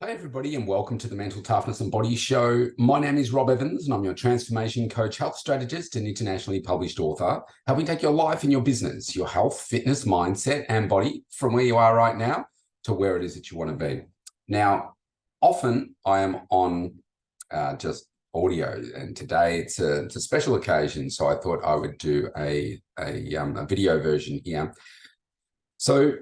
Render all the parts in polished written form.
Hey everybody, and welcome to the Mental Toughness and Body Show. My name is Rob Evans, and I'm your transformation coach, health strategist, and internationally published author, helping take your life and your business, your health, fitness, mindset, and body from where you are right now to where it is that you want to be. Now, often I am on just audio, and today it's a special occasion, so I thought I would do a video version here. So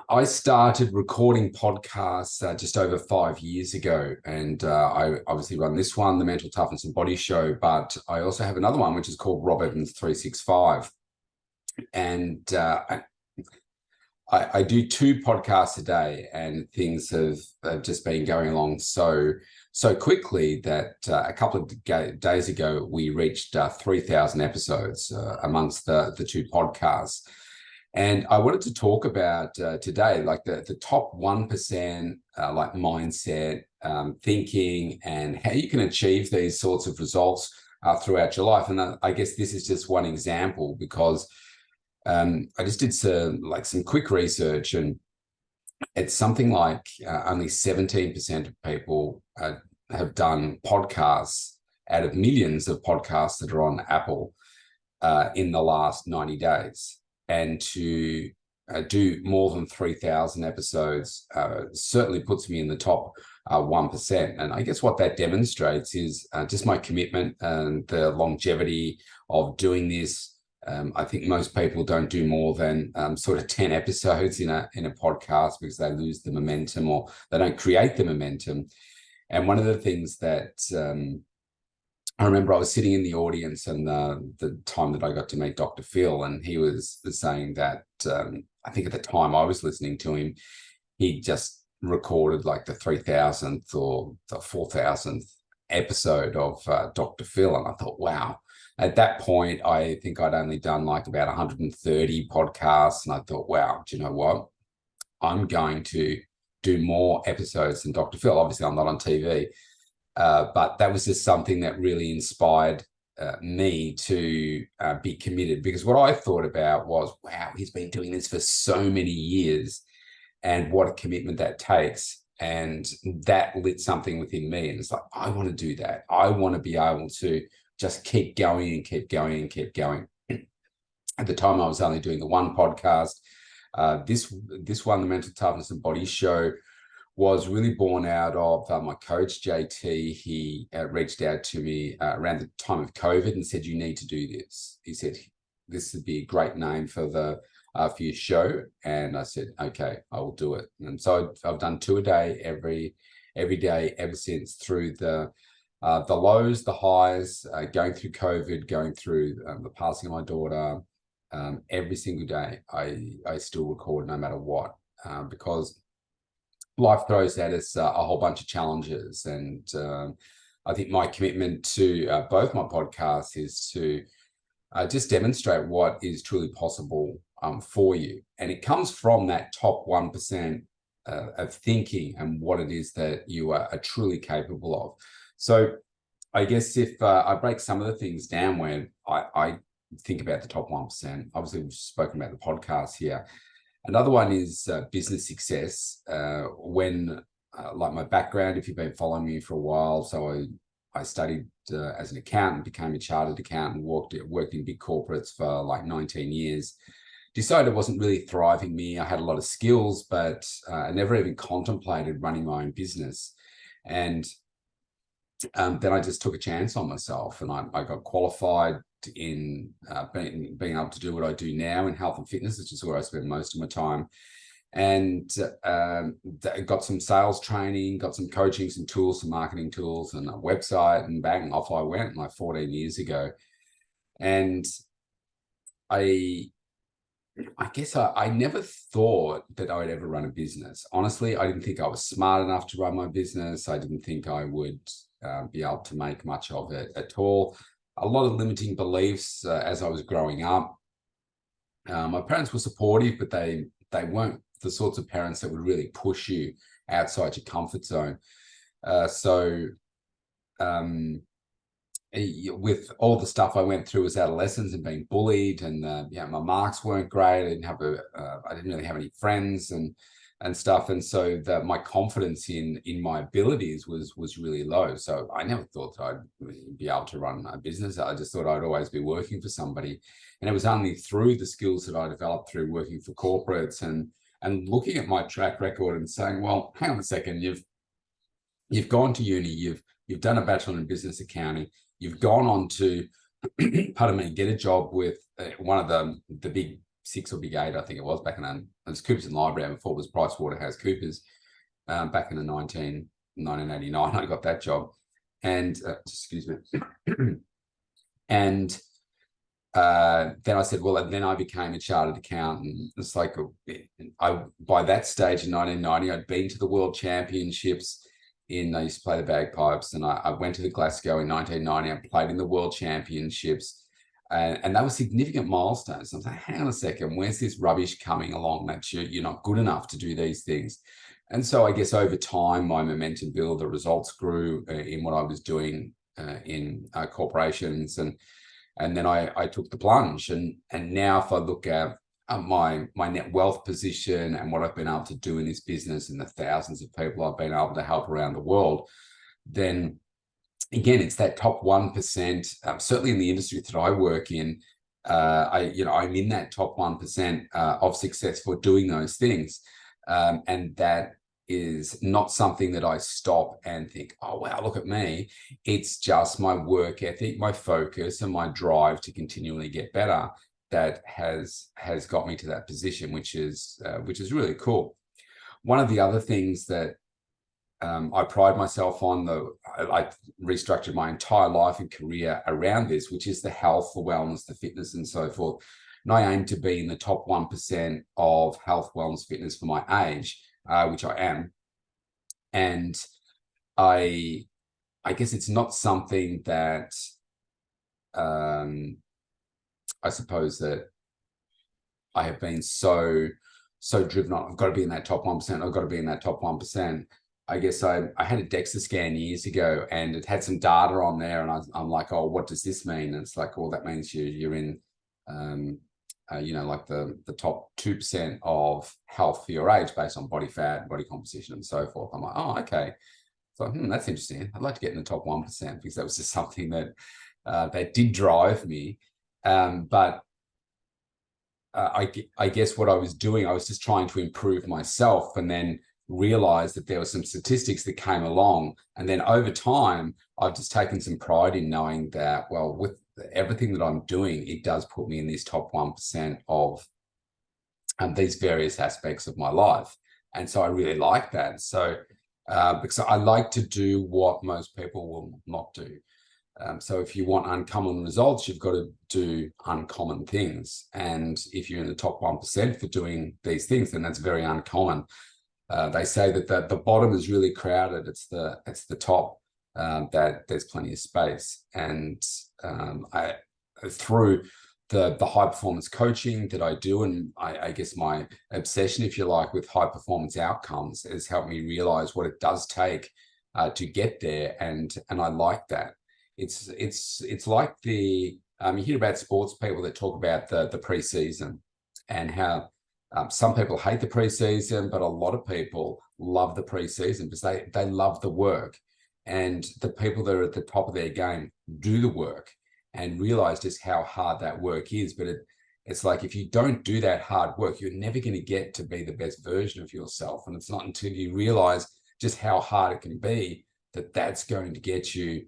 I started recording podcasts just over 5 years ago, and I obviously run this one, the Mental Toughness and Body Show, but I also have another one, which is called Rob Evans 365. And I do 2 podcasts a day, and things have just been going along so quickly that a couple of days ago, we reached 3,000 episodes amongst the 2 podcasts. And I wanted to talk about today, like the top 1%, like mindset, thinking, and how you can achieve these sorts of results throughout your life. And I guess this is just one example, because I just did some quick research, and it's something like only 17% of people have done podcasts out of millions of podcasts that are on Apple in the last 90 days. And to do more than 3,000 episodes certainly puts me in the top 1%. And I guess what that demonstrates is just my commitment and the longevity of doing this. I think most people don't do more than sort of 10 episodes in a podcast, because they lose the momentum, or they don't create the momentum. And one of the things that I remember, I was sitting in the audience, and the time that I got to meet Dr. Phil, and he was saying that I think at the time I was listening to him, he just recorded like the 3,000th or the 4,000th episode of Dr. Phil. And I thought, wow. At that point, I think I'd only done like about 130 podcasts. And I thought, wow, do you know what? I'm going to do more episodes than Dr. Phil. Obviously, I'm not on TV. But that was just something that really inspired me to be committed, because what I thought about was, wow, he's been doing this for so many years, and what a commitment that takes. And that lit something within me. And it's like, I want to do that. I want to be able to just keep going and keep going and keep going. At the time, I was only doing the one podcast. This one, the Mental Toughness and Body Show, was really born out of my coach, JT. He reached out to me around the time of COVID and said, you need to do this. He said, this would be a great name for your show. And I said, okay, I will do it. And so I've done 2 a day every day ever since, through the lows, the highs, going through COVID, going through the passing of my daughter. Every single day, I still record no matter what, because life throws at us a whole bunch of challenges. And I think my commitment to both my podcasts is to just demonstrate what is truly possible for you. And it comes from that top 1% of thinking and what it is that you are truly capable of. So I guess if I break some of the things down where I think about the top 1%, obviously we've spoken about the podcast here. Another one is business success. Like my background, if you've been following me for a while, so I studied as an accountant, became a chartered accountant, worked in big corporates for like 19 years. Decided it wasn't really thriving me. I had a lot of skills, but I never even contemplated running my own business. And then I just took a chance on myself, and I got qualified in being able to do what I do now in health and fitness, which is where I spend most of my time. And got some sales training, got some coaching, some tools, some marketing tools, and a website, and bang, off I went like 14 years ago. And I guess I never thought that I would ever run a business. Honestly, I didn't think I was smart enough to run my business. I didn't think I would be able to make much of it at all. A lot of limiting beliefs as I was growing up. My parents were supportive, but they weren't the sorts of parents that would really push you outside your comfort zone. With all the stuff I went through as adolescence and being bullied, and my marks weren't great. I didn't really have any friends, and and stuff. And so that my confidence in my abilities was really low. So I never thought that I'd be able to run a business. I just thought I'd always be working for somebody. And it was only through the skills that I developed through working for corporates and looking at my track record and saying, well, hang on a second, you've gone to uni, you've done a bachelor in business accounting, you've gone on to, pardon me, get a job with one of the big six or big eight, I think it was back in then. It was Coopers and Library before it was PricewaterhouseCoopers. Back in the 1989, I got that job, and excuse me, and then I said, well, and then I became a chartered accountant. It's like by that stage in 1990, I'd been to the World Championships. I used to play the bagpipes, and I went to the Glasgow in 1990. I played in the World Championships. And that was significant milestones. I was like, hang on a second, where's this rubbish coming along that you're not good enough to do these things? And so I guess over time, my momentum built, the results grew in what I was doing in corporations. And then I took the plunge. And now if I look at my net wealth position and what I've been able to do in this business and the thousands of people I've been able to help around the world, then again, it's that top 1%, certainly in the industry that I work in. I'm in that top 1% of success for doing those things. And that is not something that I stop and think, oh, wow, look at me. It's just my work ethic, my focus, and my drive to continually get better that has got me to that position, which is really cool. One of the other things that I pride myself on, I restructured my entire life and career around this, which is the health, the wellness, the fitness, and so forth. And I aim to be in the top 1% of health, wellness, fitness for my age, which I am. And I guess it's not something that I suppose that I have been so driven on. I've got to be in that top 1%. I've got to be in that top 1%. I guess I had a DEXA scan years ago, and it had some data on there, and I'm like, oh, what does this mean? And it's like, well, that means you're in, like the top 2% of health for your age based on body fat, body composition, and so forth. I'm like, oh, okay. So that's interesting. I'd like to get in the top 1% because that was just something that did drive me. But I guess what I was doing, I was just trying to improve myself, and then realized that there were some statistics that came along. And then over time, I've just taken some pride in knowing that, well, with everything that I'm doing, it does put me in this top 1% of these various aspects of my life. And so I really like that. So because I like to do what most people will not do. So if you want uncommon results, you've got to do uncommon things. And if you're in the top 1% for doing these things, then that's very uncommon. They say that the bottom is really crowded. It's the top that there's plenty of space. And through the high performance coaching that I do, and I guess my obsession, if you like, with high performance outcomes has helped me realize what it does take to get there. And I like that. It's like you hear about sports people that talk about the preseason and how some people hate the preseason, but a lot of people love the preseason because they love the work. And the people that are at the top of their game do the work and realize just how hard that work is. But it's like, if you don't do that hard work, you're never going to get to be the best version of yourself. And it's not until you realize just how hard it can be that that's going to get you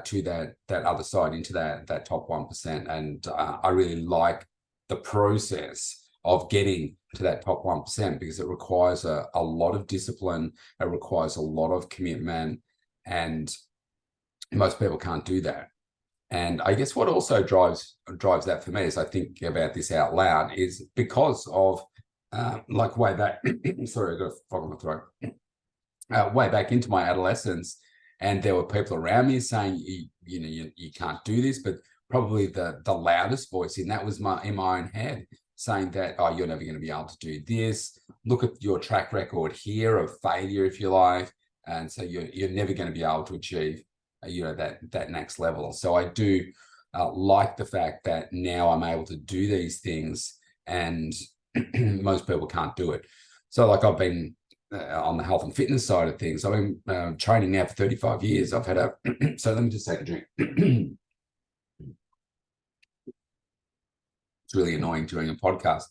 to that other side, into that top 1%. And I really like the process of getting to that top 1% because it requires a lot of discipline. It requires a lot of commitment, and most people can't do that. And I guess what also drives that for me, as I think about this out loud, is because of like way back, sorry, I got a frog in my throat, way back into my adolescence. And there were people around me saying, you can't do this, but probably the loudest voice in that was in my own head, saying that, oh, you're never going to be able to do this. Look at your track record here of failure, if you like. And so you're never going to be able to achieve, that next level. So I do like the fact that now I'm able to do these things, and most people can't do it. So like I've been on the health and fitness side of things. I've been training now for 35 years. I've had a, so let me just take a drink. It's really annoying during a podcast.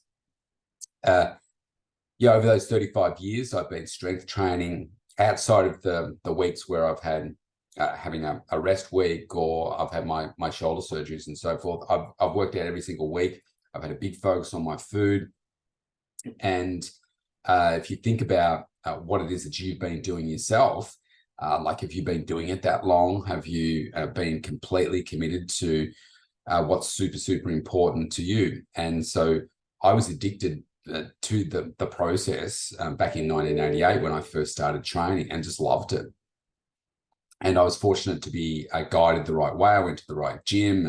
Yeah, over those 35 years, I've been strength training outside of the weeks where I've had having a rest week, or I've had my shoulder surgeries and so forth. I've worked out every single week. I've had a big focus on my food. And if you think about what it is that you've been doing yourself, like have you been doing it that long? Have you been completely committed to what's super, super important to you? And so I was addicted to the process back in 1988 when I first started training, and just loved it. And I was fortunate to be guided the right way. I went to the right gym,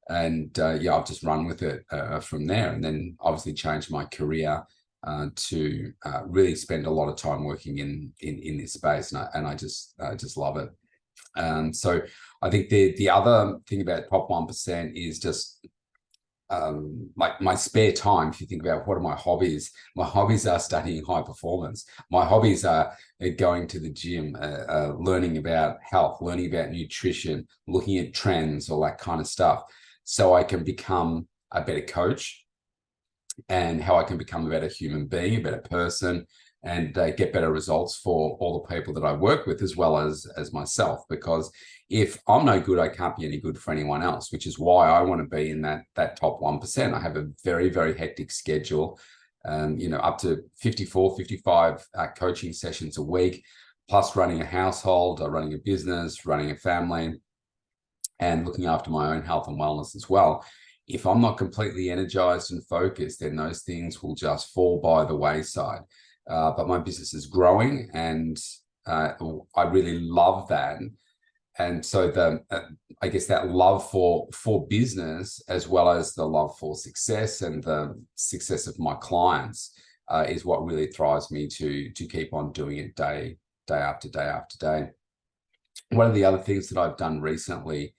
and yeah, I've just run with it from there. And then obviously changed my career to really spend a lot of time working in this space, and I just love it. So I think the other thing about top 1% is just like my spare time. If you think about what are my hobbies are studying high performance. My hobbies are going to the gym, learning about health, learning about nutrition, looking at trends, all that kind of stuff, so I can become a better coach, and how I can become a better human being, a better person, and get better results for all the people that I work with, as well as myself. Because if I'm no good, I can't be any good for anyone else, which is why I want to be in that top 1%. I have a very, very hectic schedule, up to 54, 55 coaching sessions a week, plus running a household, running a business, running a family, and looking after my own health and wellness as well. If I'm not completely energized and focused, then those things will just fall by the wayside. But my business is growing, and I really love that. And so I guess that love for business, as well as the love for success and the success of my clients, is what really drives me to keep on doing it day after day after day. One of the other things that I've done recently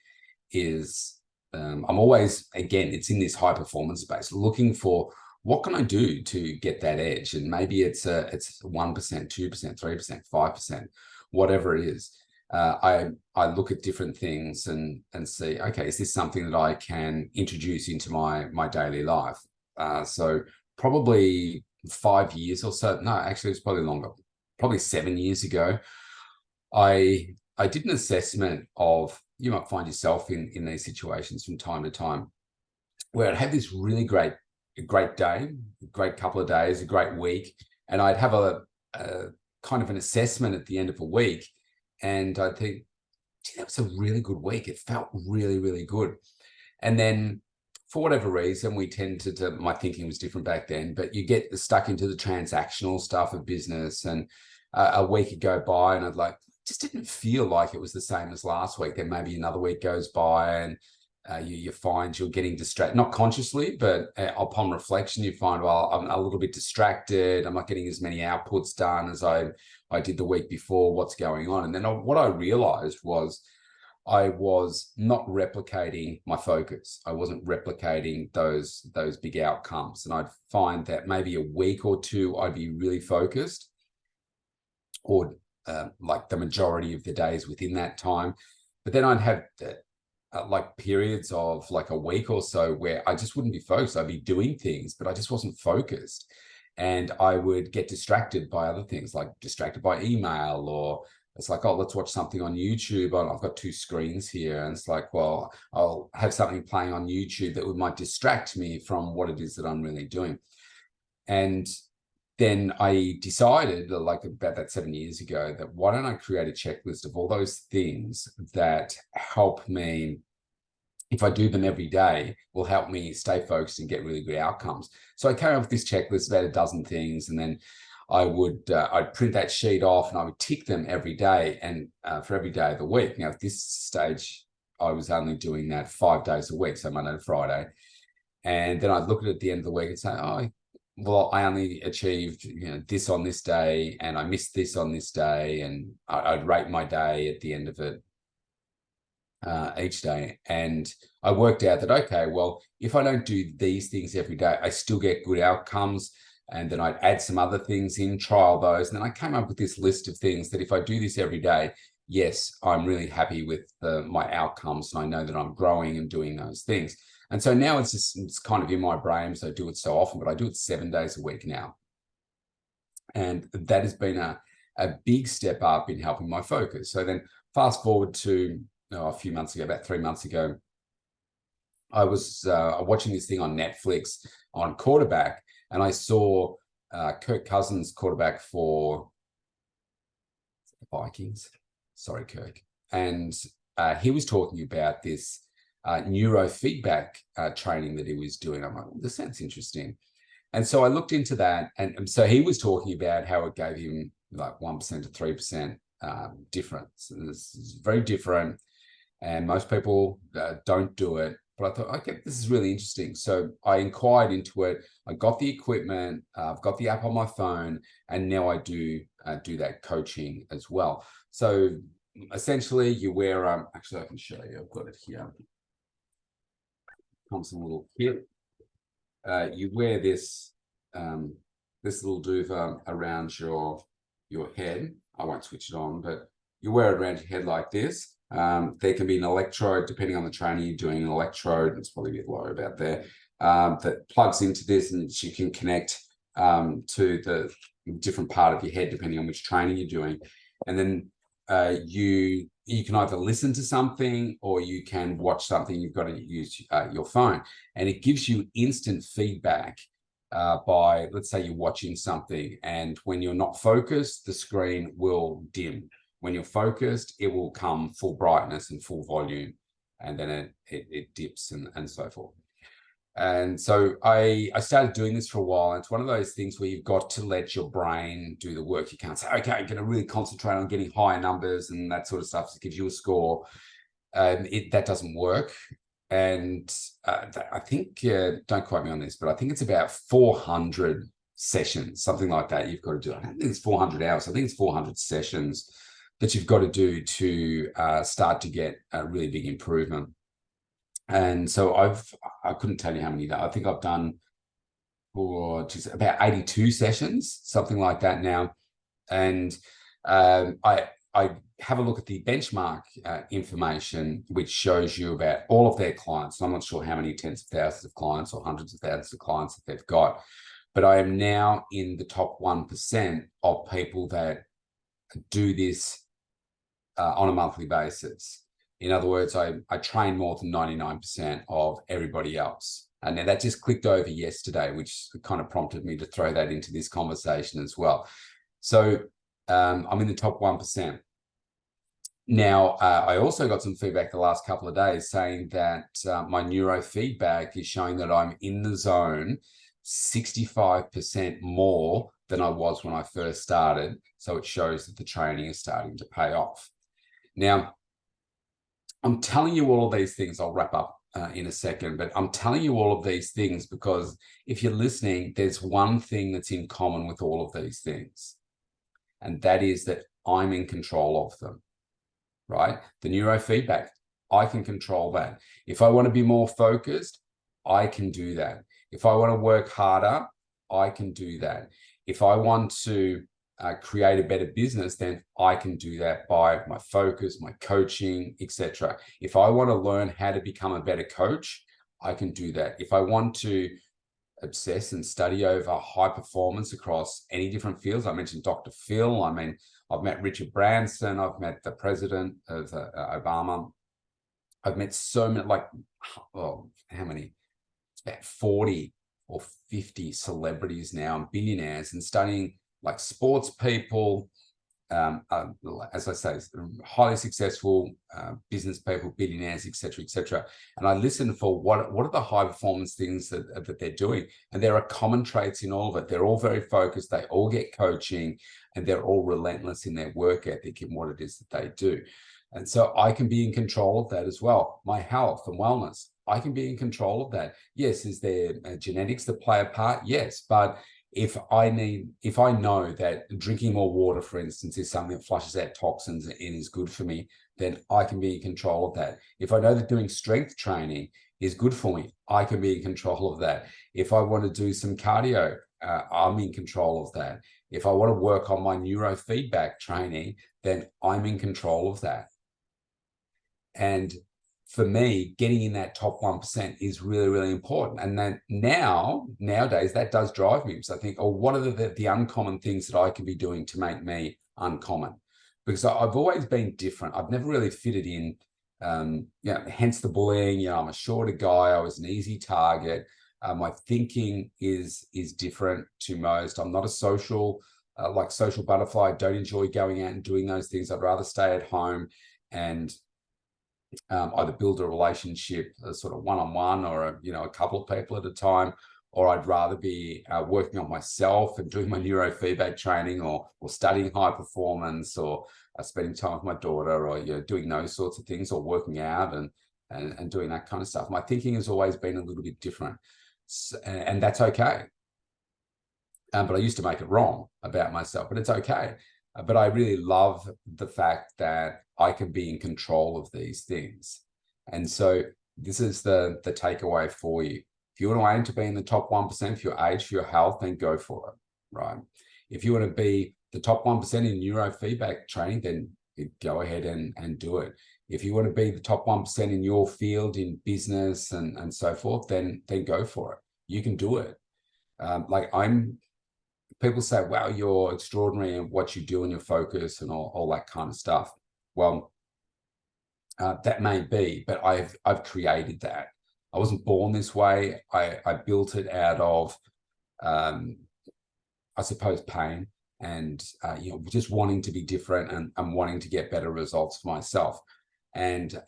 is I'm always, again, it's in this high performance space, looking for what can I do to get that edge. And maybe it's 1%, 2%, 3%, 5%, whatever it is. I look at different things and see, okay, is this something that I can introduce into my daily life? So probably 5 years or so. No, actually, it's probably longer. Probably 7 years ago, I did an assessment of, you might find yourself in these situations from time to time, where I'd have this really great day, a great couple of days, a great week, and I'd have a kind of an assessment at the end of a week, and I'd think, gee, that was a really good week. It felt really, really good. And then for whatever reason, we tend to my thinking was different back then, but you get stuck into the transactional stuff of business, and a week would go by and I'd like, just didn't feel like it was the same as last week. Then maybe another week goes by, and you find you're getting distracted, not consciously, but upon reflection, you find, well, I'm a little bit distracted. I'm not getting as many outputs done as I did the week before. What's going on? And then what I realized was I was not replicating my focus. I wasn't replicating those big outcomes. And I'd find that maybe a week or two, I'd be really focused, or like the majority of the days within that time. But then I'd have like periods of like a week or so where I just wouldn't be focused. I'd be doing things, but I just wasn't focused. And I would get distracted by other things, like distracted by email, or it's like, oh, let's watch something on YouTube. Oh, I've got two screens here. And it's like, well, I'll have something playing on YouTube that might distract me from what it is that I'm really doing. And then I decided, like about that 7 years ago, that why don't I create a checklist of all those things that help me, if I do them every day, will help me stay focused and get really good outcomes. So I came up with this checklist, about a dozen things, and then I'd print that sheet off and I would tick them every day, and for every day of the week. Now at this stage, I was only doing that 5 days a week, so Monday to Friday. And then I'd look at it at the end of the week and say, oh, well, I only achieved this on this day, and I missed this on this day, and I'd rate my day at the end of it each day. And I worked out that, okay, well, if I don't do these things every day, I still get good outcomes. And then I'd add some other things in, trial those. And then I came up with this list of things that if I do this every day, yes, I'm really happy with my outcomes. And I know that I'm growing and doing those things. And so now it's kind of in my brain. So I do it so often, but I do it 7 days a week now. And that has been a big step up in helping my focus. So then fast forward to a few months ago, about 3 months ago, I was watching this thing on Netflix on quarterback, and I saw Kirk Cousins, quarterback for the Vikings. Sorry, Kirk. And he was talking about this neurofeedback training that he was doing. I'm like, this sounds interesting. And so I looked into that. And so he was talking about how it gave him like 1% to 3% difference. And this is very different. And most people don't do it. But I thought, okay, this is really interesting. So I inquired into it. I got the equipment. I've got the app on my phone. And now I do that coaching as well. So essentially you wear, actually I can show you, I've got it here. Comes in a little kit. You wear this little duva around your head. I won't switch it on, but you wear it around your head like this. There can be an electrode, depending on the training you're doing, an electrode, it's probably a bit low about there, that plugs into this, and you can connect to the different part of your head, depending on which training you're doing. And then you can either listen to something or you can watch something. You've got to use your phone, and it gives you instant feedback by, let's say you're watching something, and when you're not focused, the screen will dim. When you're focused, it will come full brightness and full volume, and then it dips and so forth. And so I started doing this for a while. It's one of those things where you've got to let your brain do the work. You can't say, okay, I'm going to really concentrate on getting higher numbers and that sort of stuff. It gives you a score. That doesn't work. And I think, don't quote me on this, but I think it's about 400 sessions, something like that you've got to do. I don't think it's 400 hours. I think it's 400 sessions that you've got to do to start to get a really big improvement. And so I couldn't tell you how many that I think I've done for just about 82 sessions, something like that now. And I have a look at the benchmark information, which shows you about all of their clients. I'm not sure how many tens of thousands of clients or hundreds of thousands of clients that they've got, but I am now in the top 1% of people that do this on a monthly basis. In other words, I train more than 99% of everybody else. And now that just clicked over yesterday, which kind of prompted me to throw that into this conversation as well. So I'm in the top 1%. Now, I also got some feedback the last couple of days saying that my neurofeedback is showing that I'm in the zone 65% more than I was when I first started. So it shows that the training is starting to pay off. Now, I'm telling you all of these things. I'll wrap up in a second, but I'm telling you all of these things because if you're listening, there's one thing that's in common with all of these things, and that is that I'm in control of them, right? The neurofeedback, I can control that. If I want to be more focused, I can do that. If I want to work harder, I can do that. If I want to create a better business, then I can do that by my focus, my coaching, etc. If I want to learn how to become a better coach, I can do that. If I want to obsess and study over high performance across any different fields, I mentioned Dr. Phil, I mean, I've met Richard Branson, I've met the president of Obama, I've met so many, like, oh, how many? It's about 40 or 50 celebrities now and billionaires, and studying like sports people, as I say, highly successful business people, billionaires, etc., etc. And I listen for what are the high performance things that they're doing. And there are common traits in all of it. They're all very focused. They all get coaching, and they're all relentless in their work ethic in what it is that they do. And so I can be in control of that as well. My health and wellness, I can be in control of that. Yes, is there genetics that play a part? Yes, but if I know that drinking more water, for instance, is something that flushes out toxins and is good for me, then I can be in control of that. If I know that doing strength training is good for me, I can be in control of that. If I want to do some cardio, I'm in control of that. If I want to work on my neurofeedback training, then I'm in control of that. And for me, getting in that top 1% is really, really important. And then nowadays, that does drive me. So I think, oh, what are the uncommon things that I can be doing to make me uncommon? Because I've always been different. I've never really fitted in, hence the bullying. I'm a shorter guy. I was an easy target. My thinking is different to most. I'm not a social butterfly. I don't enjoy going out and doing those things. I'd rather stay at home and either build a relationship sort of one-on-one or a couple of people at a time, or I'd rather be working on myself and doing my neurofeedback training or studying high performance or spending time with my daughter or doing those sorts of things or working out and doing that kind of stuff. My thinking has always been a little bit different, and that's okay. But I used to make it wrong about myself, but it's okay. But I really love the fact that I can be in control of these things. And so this is the takeaway for you. If you want to aim to be in the top 1% for your age, for your health, then go for it, right? If you want to be the top 1% in neurofeedback training, then go ahead and do it. If you want to be the top 1% in your field, in business and so forth, then go for it. You can do it. People say, wow, you're extraordinary in what you do and your focus and all that kind of stuff. Well, that may be, but I've created that. I wasn't born this way. I built it out of, I suppose, pain and just wanting to be different and wanting to get better results for myself. And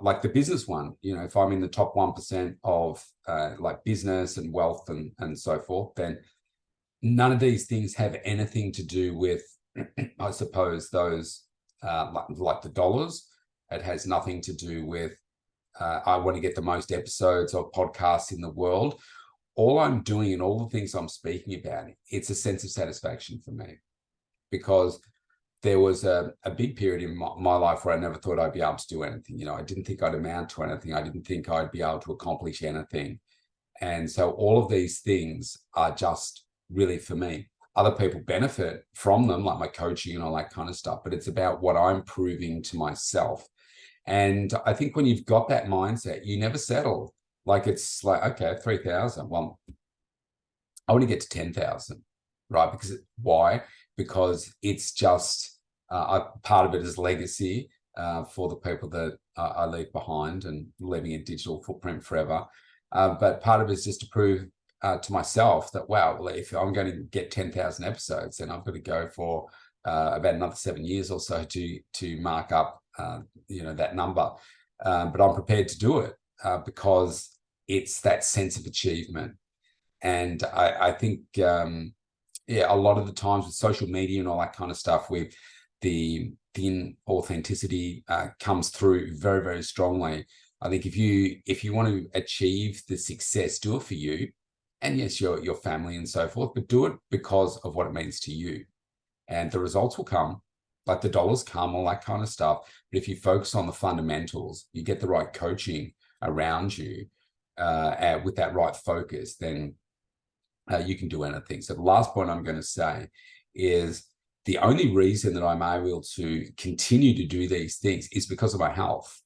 like the business one, if I'm in the top 1% of like business and wealth and so forth, then none of these things have anything to do with, I suppose, those like the dollars. It has nothing to do with, I want to get the most episodes of podcasts in the world. All I'm doing and all the things I'm speaking about, it's a sense of satisfaction for me, because there was a big period in my life where I never thought I'd be able to do anything. I didn't think I'd amount to anything. I didn't think I'd be able to accomplish anything. And so all of these things are just really for me. Other people benefit from them, like my coaching and all that kind of stuff, but it's about what I'm proving to myself. And I think when you've got that mindset, you never settle. Like, it's like, okay, 3,000. Well, I want to get to 10,000, right? Why? Because it's just part of it is legacy for the people that I leave behind and leaving a digital footprint forever. But part of it is just to prove to myself that, wow, well, if I'm going to get 10,000 episodes, then I've got to go for about another 7 years or so to mark up, that number. But I'm prepared to do it because it's that sense of achievement. And I think, a lot of the times with social media and all that kind of stuff, with the inauthenticity comes through very, very strongly. I think if you want to achieve the success, do it for you. And yes, your family and so forth, but do it because of what it means to you. And the results will come, like the dollars come, all that kind of stuff. But if you focus on the fundamentals, you get the right coaching around you with that right focus, then you can do anything. So the last point I'm going to say is the only reason that I'm able to continue to do these things is because of my health,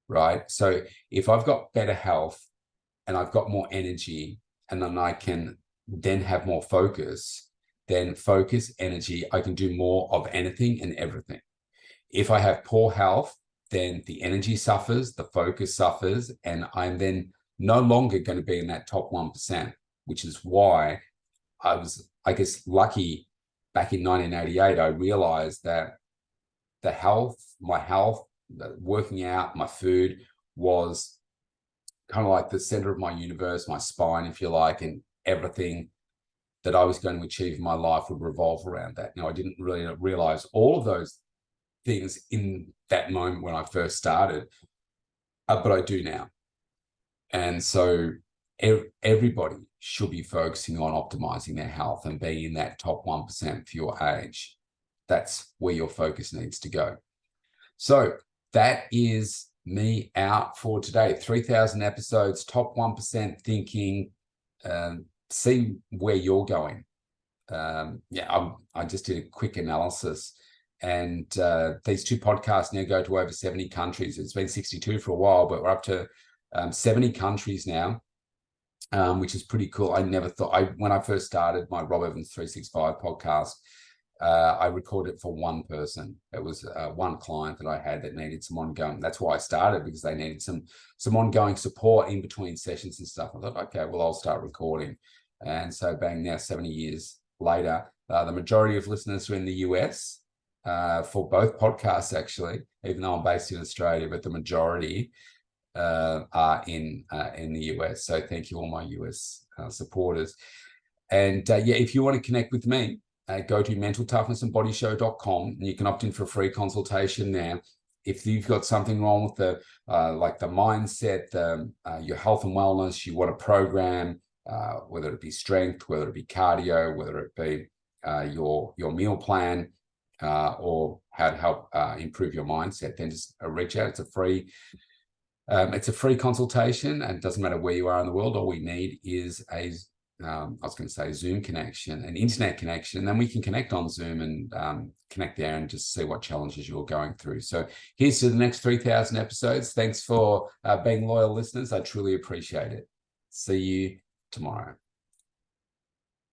right? So if I've got better health and I've got more energy, and then I can then have more focus, then focus, energy, I can do more of anything and everything. If I have poor health, then the energy suffers, the focus suffers, and I'm then no longer going to be in that top 1%, which is why I was, I guess, lucky back in 1988. I realized that my health, working out, my food was kind of like the center of my universe, my spine, if you like, and everything that I was going to achieve in my life would revolve around that. Now, I didn't really realize all of those things in that moment when I first started, but I do now. And so everybody should be focusing on optimizing their health and being in that top 1% for your age. That's where your focus needs to go. So that is me out for today. 3,000 episodes, top 1% thinking, see where you're going. I just did a quick analysis, and these 2 podcasts now go to over 70 countries. It's been 62 for a while, but we're up to 70 countries now, which is pretty cool. I never thought, when I first started my Rob Evans 365 podcast, I recorded it for one person. It was one client that I had that needed some ongoing. That's why I started, because they needed some ongoing support in between sessions and stuff. I thought, okay, well, I'll start recording. And so bang, now 70 years later, the majority of listeners are in the US for both podcasts, actually, even though I'm based in Australia, but the majority are in the US. So thank you, all my US supporters. And if you want to connect with me, go to mentaltoughnessandbodyshow.com, and you can opt in for a free consultation now. If you've got something wrong with the like the mindset, your health and wellness, you want a program, whether it be strength, whether it be cardio, whether it be your meal plan, or how to help improve your mindset, then just reach out. It's a free consultation, and it doesn't matter where you are in the world. All we need is a Zoom connection, an internet connection, and then we can connect on Zoom and connect there and just see what challenges you're going through. So here's to the next 3,000 episodes. Thanks for being loyal listeners. I truly appreciate it. See you tomorrow.